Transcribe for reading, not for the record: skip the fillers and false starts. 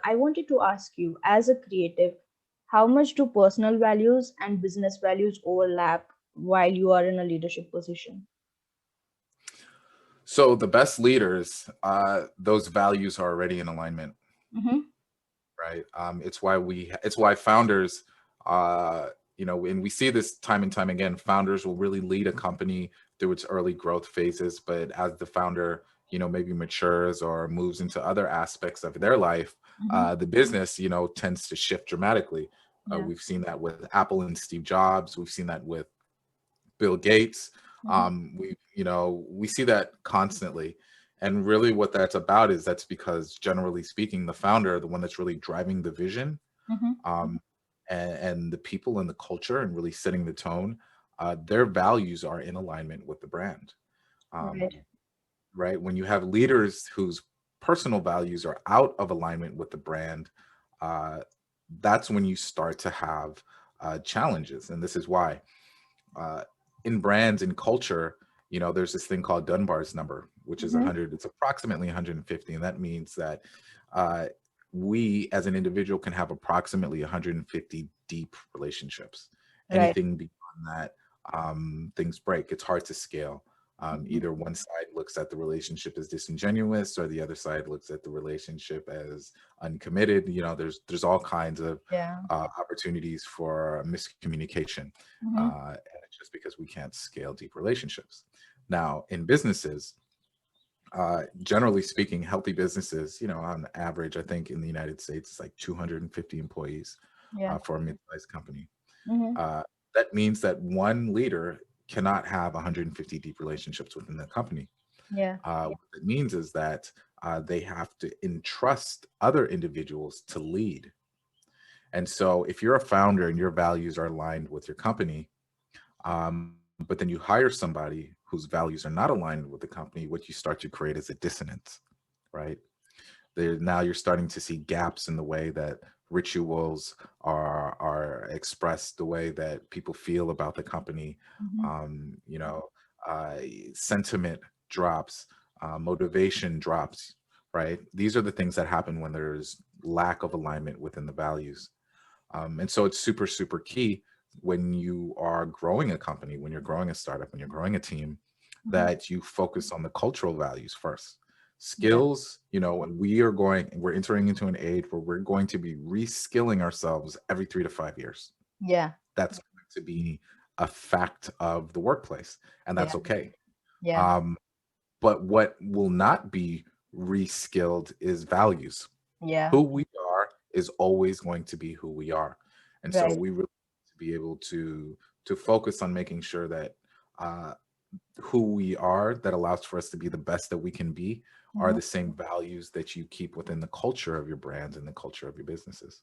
I wanted to ask you, as a creative, how much do personal values and business values overlap while you are in a leadership position? So the best leaders, those values are already in alignment, Mm-hmm. right? It's why founders, and we see this time and time again. Founders will really lead a company through its early growth phases, but as the founder, maybe matures or moves into other aspects of their life, Mm-hmm. the business, tends to shift dramatically. Yeah. We've seen that with Apple and Steve Jobs. We've seen that with Bill Gates. Mm-hmm. We see that constantly. And really what that's about is that's because generally speaking, the founder, the one that's really driving the vision, Mm-hmm. um, and the people and the culture and really setting the tone, their values are in alignment with the brand. Right. Um, right. When you have leaders whose personal values are out of alignment with the brand, uh, that's when you start to have challenges. And this is why uh, in brands and culture, there's this thing called Dunbar's number, which is Mm-hmm. 100. It's approximately 150, and that means that uh, we, as an individual, can have approximately 150 deep relationships. Right. Anything beyond that, things break. It's hard to scale. Mm-hmm. Either one side looks at the relationship as disingenuous, or the other side looks at the relationship as uncommitted. There's all kinds of Yeah. opportunities for miscommunication, Mm-hmm. and it's just because we can't scale deep relationships. Now, in businesses, generally speaking, healthy businesses, on average, I think in the United States, it's like 250 employees Yeah. for a mid-sized company. Mm-hmm. Uh, that means that one leader cannot have 150 deep relationships within the company. Yeah. What it means is that they have to entrust other individuals to lead. And so, if you're a founder and your values are aligned with your company, but then you hire somebody whose values are not aligned with the company, what you start to create is a dissonance, right? Now you're starting to see gaps in the way that rituals are expressed, the way that people feel about the company. Mm-hmm. Um, you know, uh, Sentiment drops, motivation drops, right? These are the things that happen when there's lack of alignment within the values. And so it's super, super key when you are growing a company, when you're growing a startup, when you're growing a team, Mm-hmm. that you focus on the cultural values first. Yeah. Skills, and we're entering into an age where we're going to be reskilling ourselves every 3 to 5 years. Yeah. That's going to be a fact of the workplace, and Yeah. that's okay. Yeah. Um, but what will not be reskilled is values. Yeah. Who we are is always going to be who we are. And so Right. we really need to be able to focus on making sure that uh, who we are that allows for us to be the best that we can be are Mm-hmm. the same values that you keep within the culture of your brands and the culture of your businesses.